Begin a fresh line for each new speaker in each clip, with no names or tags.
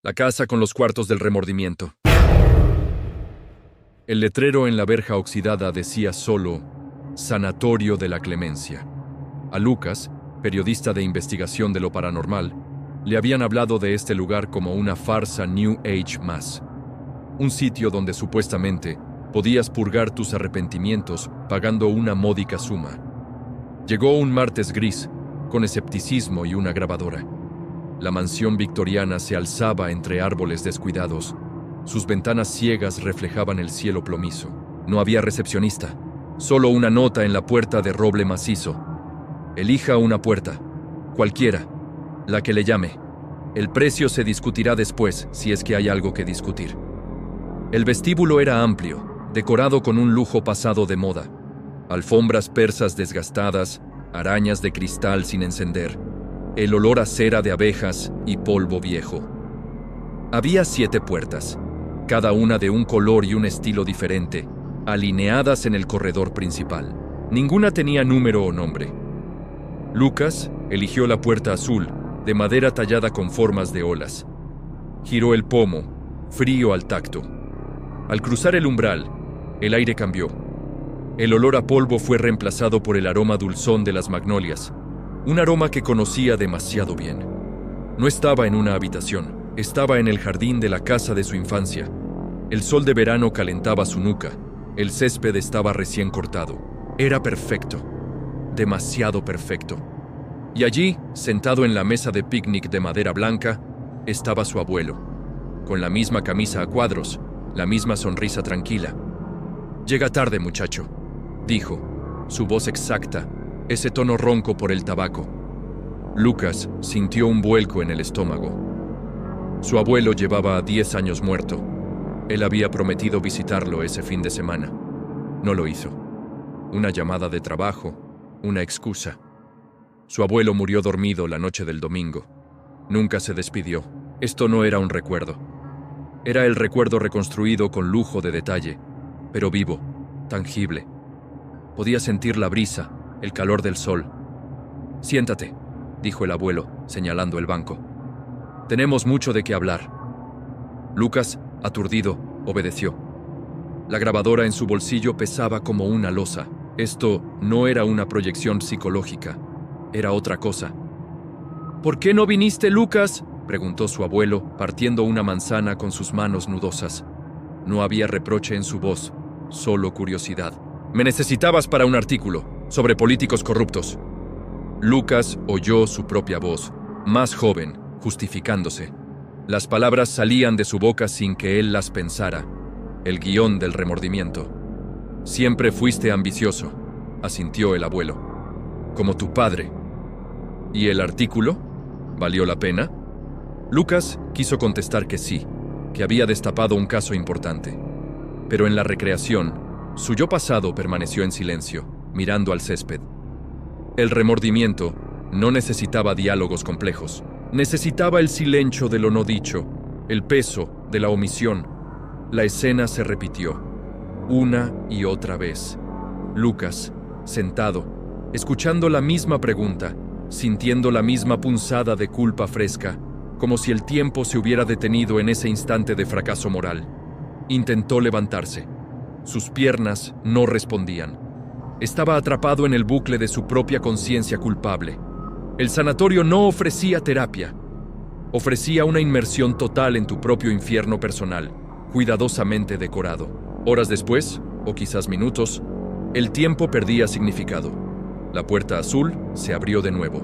La casa con los cuartos del remordimiento. El letrero en la verja oxidada decía solo Sanatorio de la Clemencia. A Lucas, periodista de investigación de lo paranormal, le habían hablado de este lugar como una farsa New Age más. Un sitio donde supuestamente podías purgar tus arrepentimientos pagando una módica suma. Llegó un martes gris, con escepticismo y una grabadora. La mansión victoriana se alzaba entre árboles descuidados. Sus ventanas ciegas reflejaban el cielo plomizo. No había recepcionista, solo una nota en la puerta de roble macizo. Elija una puerta, cualquiera, la que le llame. El precio se discutirá después, si es que hay algo que discutir. El vestíbulo era amplio, decorado con un lujo pasado de moda. Alfombras persas desgastadas, arañas de cristal sin encender, el olor a cera de abejas y polvo viejo. Había 7 puertas, cada una de un color y un estilo diferente, alineadas en el corredor principal. Ninguna tenía número o nombre. Lucas eligió la puerta azul, de madera tallada con formas de olas. Giró el pomo, frío al tacto. Al cruzar el umbral, el aire cambió. El olor a polvo fue reemplazado por el aroma dulzón de las magnolias, un aroma que conocía demasiado bien. No estaba en una habitación, estaba en el jardín de la casa de su infancia. El sol de verano calentaba su nuca, el césped estaba recién cortado. Era perfecto, demasiado perfecto. Y allí, sentado en la mesa de picnic de madera blanca, estaba su abuelo, con la misma camisa a cuadros, la misma sonrisa tranquila. «Llega tarde, muchacho», dijo, su voz exacta, ese tono ronco por el tabaco. Lucas sintió un vuelco en el estómago. Su abuelo llevaba 10 años muerto. Él había prometido visitarlo ese fin de semana. No lo hizo. Una llamada de trabajo, una excusa. Su abuelo murió dormido la noche del domingo. Nunca se despidió. Esto no era un recuerdo. Era el recuerdo reconstruido con lujo de detalle, pero vivo, tangible. Podía sentir la brisa, el calor del sol. «Siéntate», dijo el abuelo, señalando el banco. «Tenemos mucho de qué hablar». Lucas, aturdido, obedeció. La grabadora en su bolsillo pesaba como una losa. Esto no era una proyección psicológica, era otra cosa. «¿Por qué no viniste, Lucas?», preguntó su abuelo, partiendo una manzana con sus manos nudosas. No había reproche en su voz, solo curiosidad. «Me necesitabas para un artículo sobre políticos corruptos». Lucas oyó su propia voz, más joven, justificándose. Las palabras salían de su boca sin que él las pensara. El guión del remordimiento. «Siempre fuiste ambicioso», asintió el abuelo. «Como tu padre». «¿Y el artículo? ¿Valió la pena?» Lucas quiso contestar que sí, que había destapado un caso importante. Pero en la recreación, su yo pasado permaneció en silencio, mirando al césped. El remordimiento no necesitaba diálogos complejos. Necesitaba el silencio de lo no dicho, el peso de la omisión. La escena se repitió, una y otra vez. Lucas, sentado, escuchando la misma pregunta, sintiendo la misma punzada de culpa fresca, como si el tiempo se hubiera detenido en ese instante de fracaso moral. Intentó levantarse. Sus piernas no respondían. Estaba atrapado en el bucle de su propia conciencia culpable. El sanatorio no ofrecía terapia. Ofrecía una inmersión total en tu propio infierno personal, cuidadosamente decorado. Horas después, o quizás minutos, el tiempo perdía significado. La puerta azul se abrió de nuevo.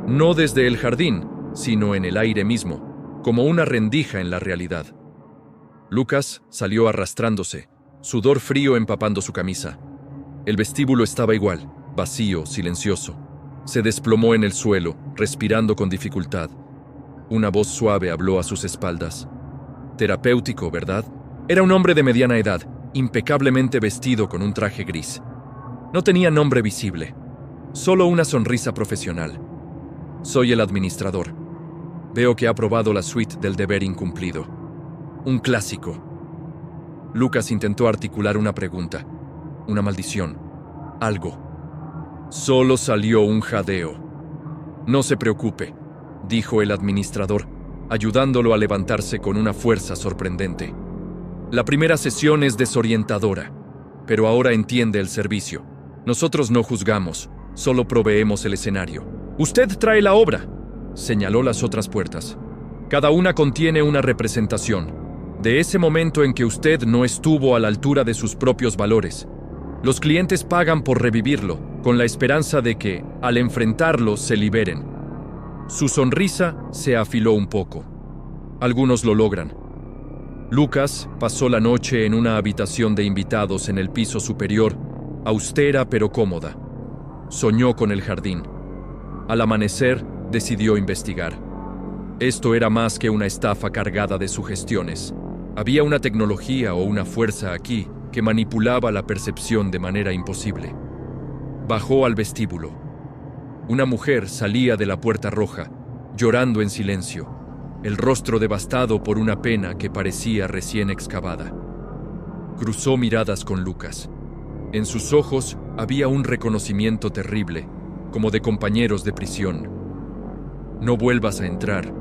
No desde el jardín, sino en el aire mismo, como una rendija en la realidad. Lucas salió arrastrándose, sudor frío empapando su camisa. El vestíbulo estaba igual, vacío, silencioso. Se desplomó en el suelo, respirando con dificultad. Una voz suave habló a sus espaldas. Terapéutico, ¿verdad? Era un hombre de mediana edad, impecablemente vestido con un traje gris. No tenía nombre visible, solo una sonrisa profesional. Soy el administrador. Veo que ha aprobado la suite del deber incumplido. Un clásico. Lucas intentó articular una pregunta, una maldición, algo. Solo salió un jadeo. «No se preocupe», dijo el administrador. ayudándolo a levantarse con una fuerza sorprendente. La primera sesión es desorientadora, pero ahora entiende el servicio. Nosotros no juzgamos, solo proveemos el escenario. Usted trae la obra, señaló las otras puertas. Cada una contiene una representación de ese momento en que usted no estuvo a la altura de sus propios valores. Los clientes pagan por revivirlo, con la esperanza de que, al enfrentarlo, se liberen. Su sonrisa se afiló un poco. Algunos lo logran. Lucas pasó la noche en una habitación de invitados en el piso superior, austera pero cómoda. Soñó con el jardín. Al amanecer, decidió investigar. Esto era más que una estafa cargada de sugestiones. Había una tecnología o una fuerza aquí que manipulaba la percepción de manera imposible. Bajó al vestíbulo. Una mujer salía de la puerta roja, llorando en silencio, el rostro devastado por una pena que parecía recién excavada. Cruzó miradas con Lucas. En sus ojos había un reconocimiento terrible, como de compañeros de prisión. «No vuelvas a entrar»,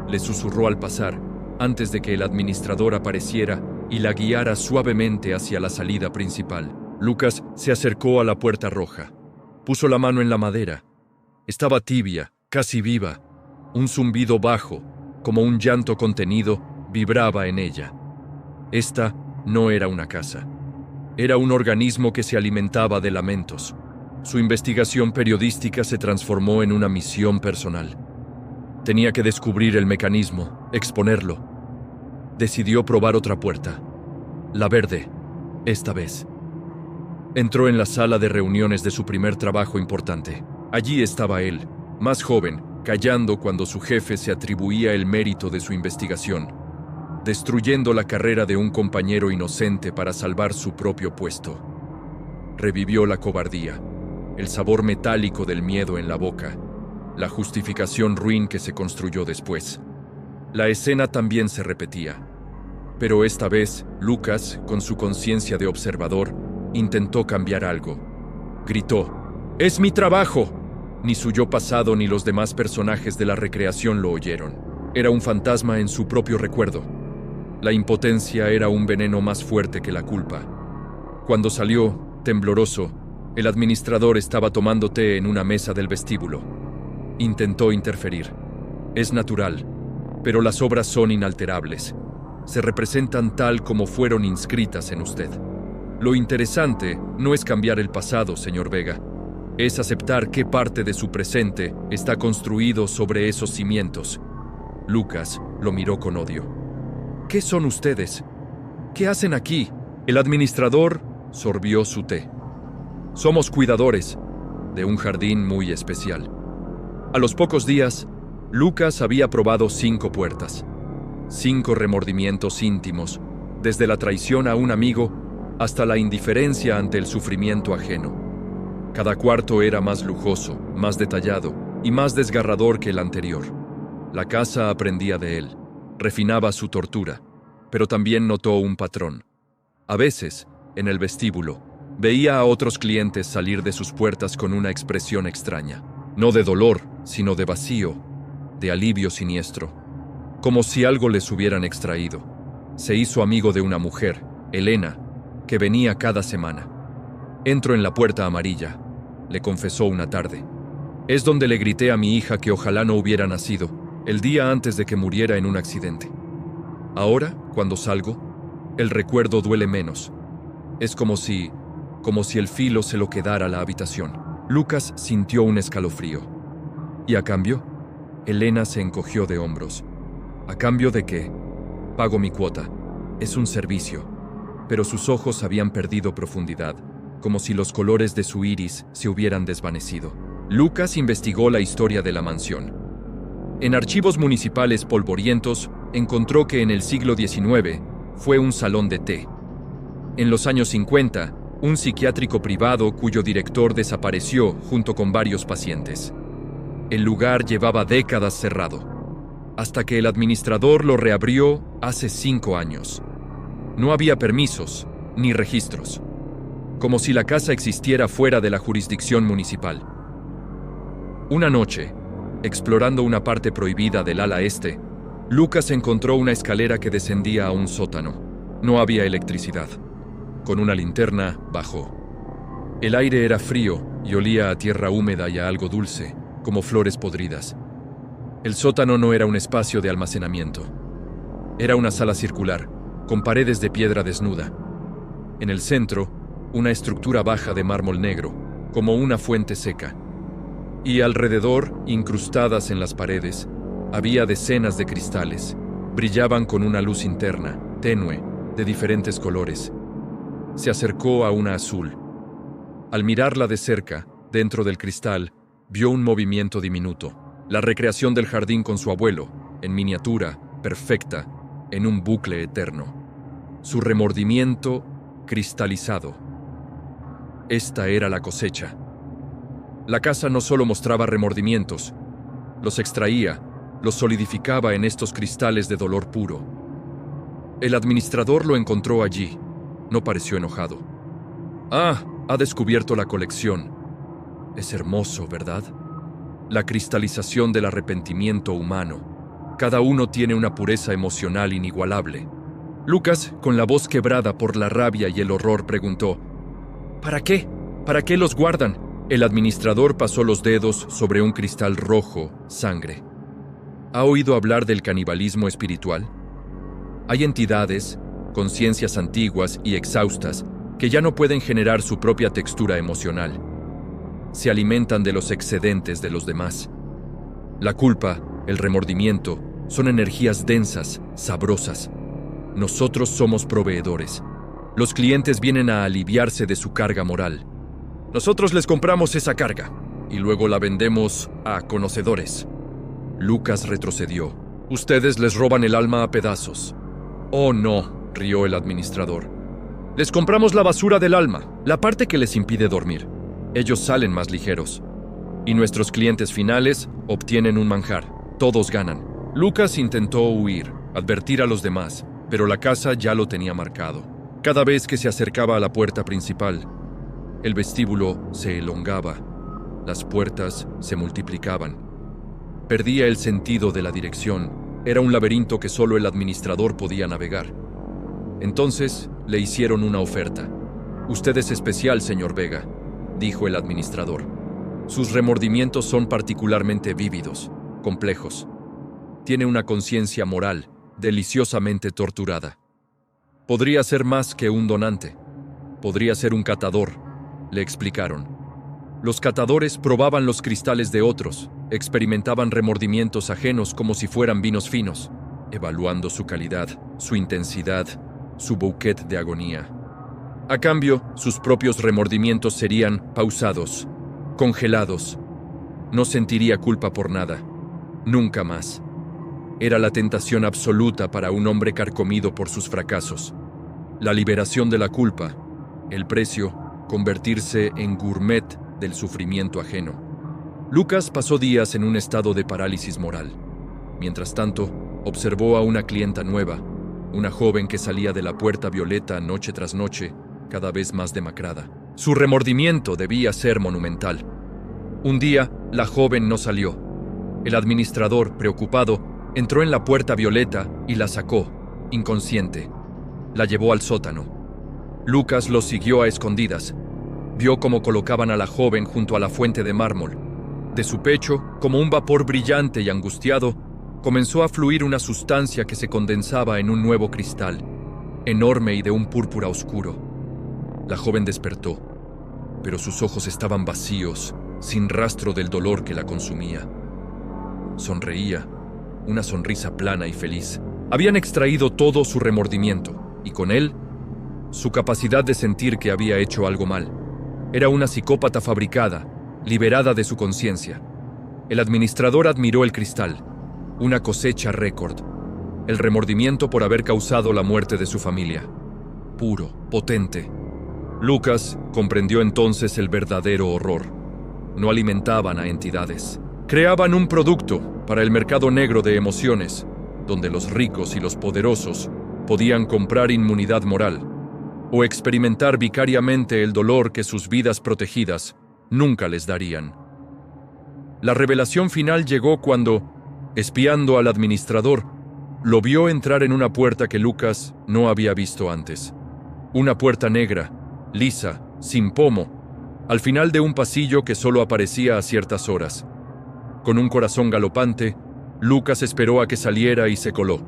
le susurró al pasar, antes de que el administrador apareciera y la guiara suavemente hacia la salida principal. Lucas se acercó a la puerta roja. Puso la mano en la madera. Estaba tibia, casi viva. Un zumbido bajo, como un llanto contenido, vibraba en ella. Esta no era una casa. Era un organismo que se alimentaba de lamentos. Su investigación periodística se transformó en una misión personal. Tenía que descubrir el mecanismo, exponerlo. Decidió probar otra puerta. La verde, esta vez. Entró en la sala de reuniones de su primer trabajo importante. Allí estaba él, más joven, callando cuando su jefe se atribuía el mérito de su investigación, destruyendo la carrera de un compañero inocente para salvar su propio puesto. Revivió la cobardía, el sabor metálico del miedo en la boca, la justificación ruin que se construyó después. La escena también se repetía, pero esta vez Lucas, con su conciencia de observador, intentó cambiar algo. Gritó: «¡Es mi trabajo!». Ni su yo pasado ni los demás personajes de la recreación lo oyeron. Era un fantasma en su propio recuerdo. La impotencia era un veneno más fuerte que la culpa. Cuando salió, tembloroso, el administrador estaba tomando té en una mesa del vestíbulo. Intentó interferir. Es natural, pero las obras son inalterables. Se representan tal como fueron inscritas en usted. Lo interesante no es cambiar el pasado, señor Vega. Es aceptar qué parte de su presente está construido sobre esos cimientos. Lucas lo miró con odio. «¿Qué son ustedes? ¿Qué hacen aquí?». El administrador sorbió su té. «Somos cuidadores de un jardín muy especial». A los pocos días, Lucas había probado 5 puertas. 5 remordimientos íntimos, desde la traición a un amigo hasta la indiferencia ante el sufrimiento ajeno. Cada cuarto era más lujoso, más detallado y más desgarrador que el anterior. La casa aprendía de él, refinaba su tortura, pero también notó un patrón. A veces, en el vestíbulo, veía a otros clientes salir de sus puertas con una expresión extraña, no de dolor, sino de vacío, de alivio siniestro, como si algo les hubieran extraído. Se hizo amigo de una mujer, Elena, que venía cada semana. «Entro en la puerta amarilla», le confesó una tarde. «Es donde le grité a mi hija que ojalá no hubiera nacido, el día antes de que muriera en un accidente. Ahora, cuando salgo, el recuerdo duele menos. Es como si el filo se lo quedara a la habitación». Lucas sintió un escalofrío. ¿Y a cambio? Elena se encogió de hombros. «¿A cambio de qué? Pago mi cuota. Es un servicio». Pero sus ojos habían perdido profundidad, como si los colores de su iris se hubieran desvanecido. Lucas investigó la historia de la mansión. En archivos municipales polvorientos, encontró que en el siglo XIX fue un salón de té. En los años 50, un psiquiátrico privado cuyo director desapareció junto con varios pacientes. El lugar llevaba décadas cerrado, hasta que el administrador lo reabrió hace 5 años. No había permisos ni registros, como si la casa existiera fuera de la jurisdicción municipal. Una noche, explorando una parte prohibida del ala este, Lucas encontró una escalera que descendía a un sótano. No había electricidad. Con una linterna, bajó. El aire era frío y olía a tierra húmeda y a algo dulce, como flores podridas. El sótano no era un espacio de almacenamiento. Era una sala circular, con paredes de piedra desnuda. En el centro, una estructura baja de mármol negro, como una fuente seca. Y alrededor, incrustadas en las paredes, había decenas de cristales. Brillaban con una luz interna, tenue, de diferentes colores. Se acercó a una azul. Al mirarla de cerca, dentro del cristal, vio un movimiento diminuto. La recreación del jardín con su abuelo, en miniatura, perfecta, en un bucle eterno. Su remordimiento cristalizado. Esta era la cosecha. La casa no solo mostraba remordimientos, los extraía, los solidificaba en estos cristales de dolor puro. El administrador lo encontró allí. No pareció enojado. «Ah, ha descubierto la colección. Es hermoso, ¿verdad? La cristalización del arrepentimiento humano. Cada uno tiene una pureza emocional inigualable». Lucas, con la voz quebrada por la rabia y el horror, preguntó: «¿Para qué? ¿Para qué los guardan?». El administrador pasó los dedos sobre un cristal rojo, sangre. ¿Ha oído hablar del canibalismo espiritual? Hay entidades, conciencias antiguas y exhaustas, que ya no pueden generar su propia textura emocional. Se alimentan de los excedentes de los demás. La culpa, el remordimiento, son energías densas, sabrosas. Nosotros somos proveedores. Los clientes vienen a aliviarse de su carga moral. Nosotros les compramos esa carga y luego la vendemos a conocedores. Lucas retrocedió. Ustedes les roban el alma a pedazos. Oh no, rió el administrador. Les compramos la basura del alma, la parte que les impide dormir. Ellos salen más ligeros. Y nuestros clientes finales obtienen un manjar. Todos ganan. Lucas intentó huir, advertir a los demás, pero la casa ya lo tenía marcado. Cada vez que se acercaba a la puerta principal, el vestíbulo se elongaba, las puertas se multiplicaban. Perdía el sentido de la dirección. Era un laberinto que solo el administrador podía navegar. Entonces le hicieron una oferta. «Usted es especial, señor Vega», dijo el administrador. «Sus remordimientos son particularmente vívidos, complejos. Tiene una conciencia moral, deliciosamente torturada. Podría ser más que un donante. Podría ser un catador», le explicaron. Los catadores probaban los cristales de otros, experimentaban remordimientos ajenos como si fueran vinos finos, evaluando su calidad, su intensidad, su bouquet de agonía. A cambio, sus propios remordimientos serían pausados, congelados. No sentiría culpa por nada, nunca más. Era la tentación absoluta para un hombre carcomido por sus fracasos. La liberación de la culpa, el precio, convertirse en gourmet del sufrimiento ajeno. Lucas pasó días en un estado de parálisis moral. Mientras tanto, observó a una clienta nueva, una joven que salía de la puerta violeta noche tras noche, cada vez más demacrada. Su remordimiento debía ser monumental. Un día, la joven no salió. El administrador, preocupado, entró en la puerta violeta y la sacó, inconsciente. La llevó al sótano. Lucas lo siguió a escondidas. Vio cómo colocaban a la joven junto a la fuente de mármol. De su pecho, como un vapor brillante y angustiado, comenzó a fluir una sustancia que se condensaba en un nuevo cristal, enorme y de un púrpura oscuro. La joven despertó, pero sus ojos estaban vacíos, sin rastro del dolor que la consumía. Sonreía, una sonrisa plana y feliz. Habían extraído todo su remordimiento, y con él, su capacidad de sentir que había hecho algo mal. Era una psicópata fabricada, liberada de su conciencia. El administrador admiró el cristal, una cosecha récord. El remordimiento por haber causado la muerte de su familia. Puro, potente. Lucas comprendió entonces el verdadero horror. No alimentaban a entidades. Creaban un producto para el mercado negro de emociones, donde los ricos y los poderosos podían comprar inmunidad moral o experimentar vicariamente el dolor que sus vidas protegidas nunca les darían. La revelación final llegó cuando, espiando al administrador, Lo vio entrar en una puerta que Lucas no había visto antes. Una puerta negra, lisa, sin pomo, al final de un pasillo que solo aparecía a ciertas horas. Con un corazón galopante, Lucas esperó a que saliera y se coló.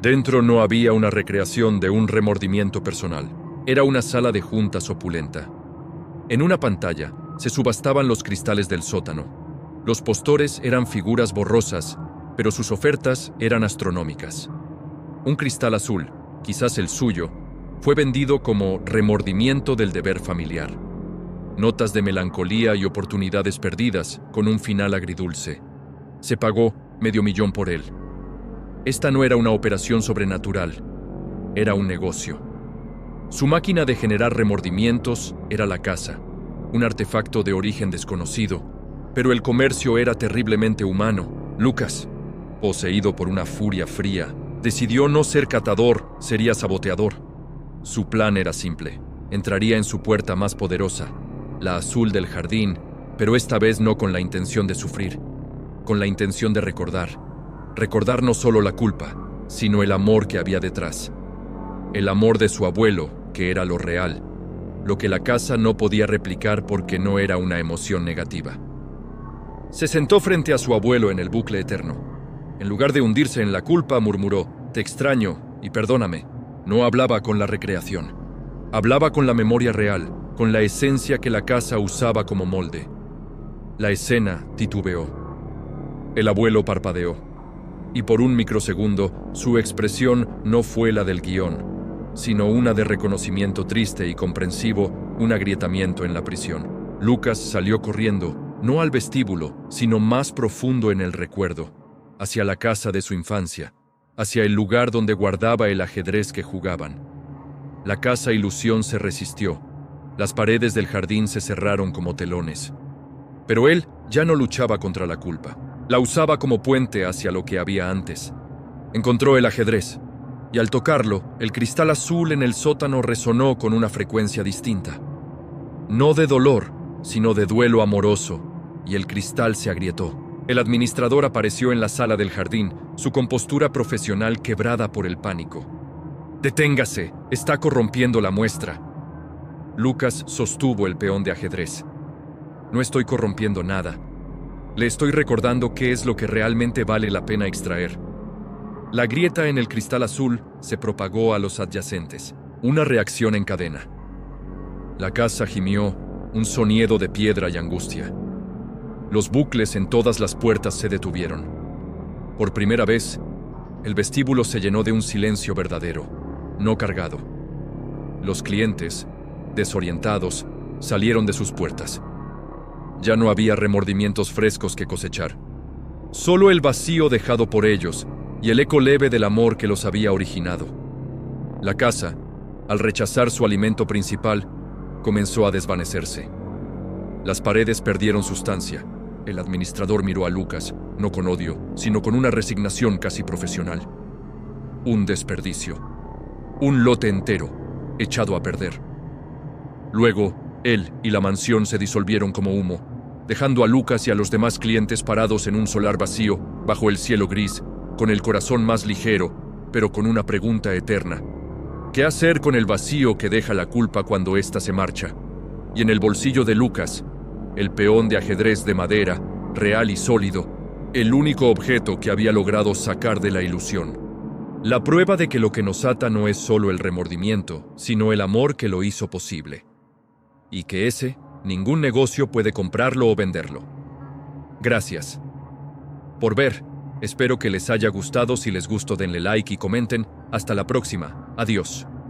Dentro no había una recreación de un remordimiento personal. Era una sala de juntas opulenta. En una pantalla se subastaban los cristales del sótano. Los postores eran figuras borrosas, pero sus ofertas eran astronómicas. Un cristal azul, quizás el suyo, fue vendido como remordimiento del deber familiar. Notas de melancolía y oportunidades perdidas, con un final agridulce. Se pagó $500,000 por él. Esta no era una operación sobrenatural, era un negocio. Su máquina de generar remordimientos era la casa, un artefacto de origen desconocido, pero el comercio era terriblemente humano. Lucas, poseído por una furia fría, decidió no ser catador, sería saboteador. Su plan era simple. Entraría en su puerta más poderosa, la azul del jardín, pero esta vez no con la intención de sufrir, con la intención de recordar. Recordar no solo la culpa, sino el amor que había detrás. El amor de su abuelo, que era lo real, lo que la casa no podía replicar porque no era una emoción negativa. Se sentó frente a su abuelo en el bucle eterno. En lugar de hundirse en la culpa, murmuró: «Te extraño y perdóname». No hablaba con la recreación. Hablaba con la memoria real, con la esencia que la casa usaba como molde. La escena titubeó. El abuelo parpadeó. Y por un microsegundo, su expresión no fue la del guión, sino una de reconocimiento triste y comprensivo, un agrietamiento en la prisión. Lucas salió corriendo, no al vestíbulo, sino más profundo en el recuerdo, hacia la casa de su infancia, hacia el lugar donde guardaba el ajedrez que jugaban. La casa ilusión se resistió. Las paredes del jardín se cerraron como telones. Pero él ya no luchaba contra la culpa. La usaba como puente hacia lo que había antes. Encontró el ajedrez, y al tocarlo, el cristal azul en el sótano resonó con una frecuencia distinta. No de dolor, sino de duelo amoroso, y el cristal se agrietó. El administrador apareció en la sala del jardín, su compostura profesional quebrada por el pánico. «Deténgase, está corrompiendo la muestra». Lucas sostuvo el peón de ajedrez. «No estoy corrompiendo nada. Le estoy recordando qué es lo que realmente vale la pena extraer». La grieta en el cristal azul se propagó a los adyacentes. Una reacción en cadena. La casa gimió, un sonido de piedra y angustia. Los bucles en todas las puertas se detuvieron. Por primera vez, el vestíbulo se llenó de un silencio verdadero, no cargado. Los clientes, desorientados, salieron de sus puertas. Ya no había remordimientos frescos que cosechar. Solo el vacío dejado por ellos y el eco leve del amor que los había originado. La casa, al rechazar su alimento principal, comenzó a desvanecerse. Las paredes perdieron sustancia. El administrador miró a Lucas, no con odio, sino con una resignación casi profesional. Un desperdicio. Un lote entero, echado a perder. Luego, él y la mansión se disolvieron como humo, dejando a Lucas y a los demás clientes parados en un solar vacío, bajo el cielo gris, con el corazón más ligero, pero con una pregunta eterna. ¿Qué hacer con el vacío que deja la culpa cuando ésta se marcha? Y en el bolsillo de Lucas, el peón de ajedrez de madera, real y sólido, el único objeto que había logrado sacar de la ilusión. La prueba de que lo que nos ata no es solo el remordimiento, sino el amor que lo hizo posible. Y que ese, ningún negocio puede comprarlo o venderlo. Gracias por ver. Espero que les haya gustado. Si les gustó, denle like y comenten. Hasta la próxima. Adiós.